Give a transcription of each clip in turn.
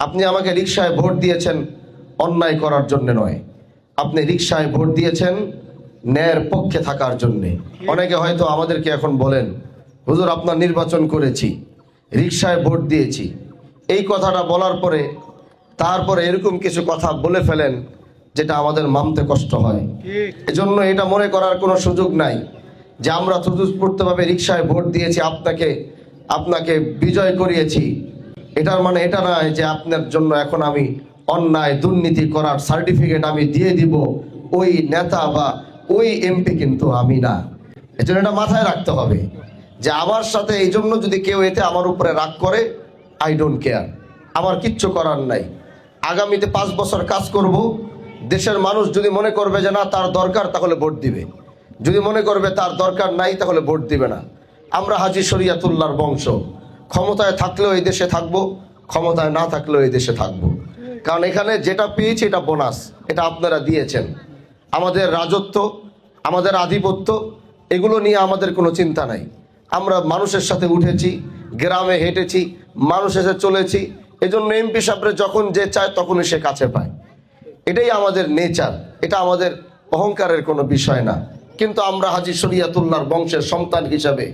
আপনি আমাকে রিকশায় ভোট দিয়েছেন অন্যায় করার জন্য নয়, আপনি রিকশায় ভোট দিয়েছেন ন্যায়ের পক্ষে থাকার জন্যে। অনেকে হয়তো আমাদেরকে এখন বলেন, হুজুর আপনার নির্বাচন করেছি, রিকশায় ভোট দিয়েছি, এই কথাটা বলার পরে তারপরে এরকম কিছু কথা বলে ফেলেন যেটা আমাদের মানতে কষ্ট হয়। এজন্য এটা মনে করার কোনো সুযোগ নাই যে আমরা স্বতঃস্ফূর্তভাবে রিকশায় ভোট দিয়েছি, আপনাকে বিজয় করিয়েছি। এটার মানে এটা নয় যে আপনার জন্য এখন আমি অন্যায় দুর্নীতি করার সার্টিফিকেট আমি দিয়ে দিব ওই নেতা বা ওই এমপি, কিন্তু আমি না। এজন্য এটা মাথায় রাখতে হবে যে আমার সাথে এই জন্য যদি কেউ এতে আমার উপরে রাগ করে, আই ডোন্ট কেয়ার, আমার কিচ্ছু করার নাই। আগামীতে 5 বছর কাজ করব, দেশের মানুষ যদি মনে করবে যে না তার দরকার, তাহলে ভোট দিবে। যদি মনে করবে তার দরকার নাই, তাহলে ভোট দিবে না। আমরা হাজী শরিয়াতুল্লাহর বংশ, ক্ষমতায় থাকলেও এই দেশে থাকবো, ক্ষমতায় না থাকলেও এই দেশে থাকবো। কারণ এখানে যেটা পেয়েছি এটা বোনাস, এটা আপনারা দিয়েছেন। আমাদের রাজত্ব, আমাদের আধিপত্য, এগুলো নিয়ে আমাদের কোনো চিন্তা নাই। আমরা মানুষের সাথে উঠেছি, গ্রামে হেঁটেছি, মানুষের সাথে চলেছি। এজন্য এমপি সাহেবরা যখন যে চায় তখনই সে কাছে পায়। এটাই আমাদের নেচার, এটা আমাদের অহংকারের কোনো বিষয় না। কিন্তু আমরা হাজী শরিয়াতুল্লাহর বংশের সন্তান হিসাবে,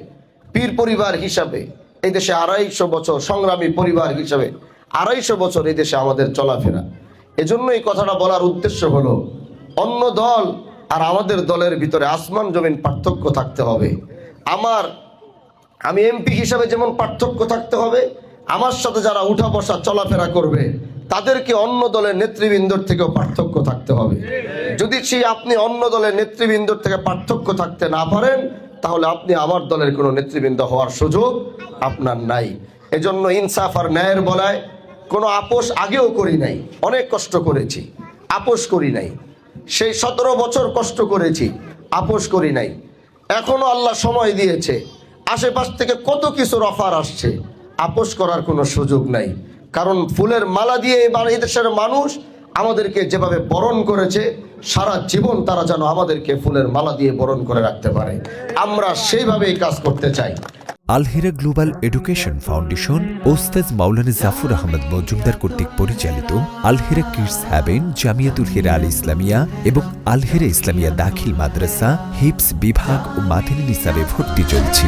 পীর পরিবার হিসাবে, এই দেশে 250 বছর সংগ্রামী পরিবার হিসাবে 250 বছর এই দেশে আমাদের চলাফেরা। এজন্য এই কথাটা বলার উদ্দেশ্য হলো, অন্য দল আর আমাদের দলের ভিতরে আসমান জমিন পার্থক্য থাকতে হবে। আমি এমপি হিসাবে যেমন পার্থক্য থাকতে হবে, আমার সাথে যারা উঠা বসা চলাফেরা করবে তাদেরকে অন্য দলের নেতৃবৃন্দর থেকেও পার্থক্য থাকতে হবে। যদি আপনি অন্য দলের নেতৃবৃন্দর থেকে পার্থক্য থাকতে না পারেন, তাহলে আপনি আমার দলের কোনো নেতৃবৃন্দ হওয়ার সুযোগ আপনার নাই। এজন্য ইনসাফ আর ন্যায়ের বলায় কোনো আপোষ আগেও করি নাই, অনেক কষ্ট করেছি, আপোষ করি নাই। সেই 17 বছর কষ্ট করেছি, আপোষ করি নাই। এখনো আল্লাহ সময় দিয়েছে, আশেপাশ থেকে কত কিছুর অফার আসছে, আপোষ করার কোনো সুযোগ নাই। কারণ ফুলের মালা দিয়ে এবার এই দেশের মানুষ আমাদেরকে যেভাবে বরণ করেছে, সারা জীবন তারা যেন আমাদেরকে ফুলের মালা দিয়ে বরণ করে রাখতে পারে, আমরা সেইভাবেই কাজ করতে চাই। আল-হিরা গ্লোবাল এডুকেশন ফাউন্ডেশন ওস্তাদ মাওলানা জাফর আহমদ মজুমদার কর্তৃক পরিচালিত আল-হিরা কিডস হ্যাভেন, জামিয়াতুল হিরা আল ইসলামিয়া এবং আল-হিরা ইসলামিয়া দাখিল মাদ্রাসা হিপস বিভাগ ও মাদানী নিসাবে ভর্তি চলছে।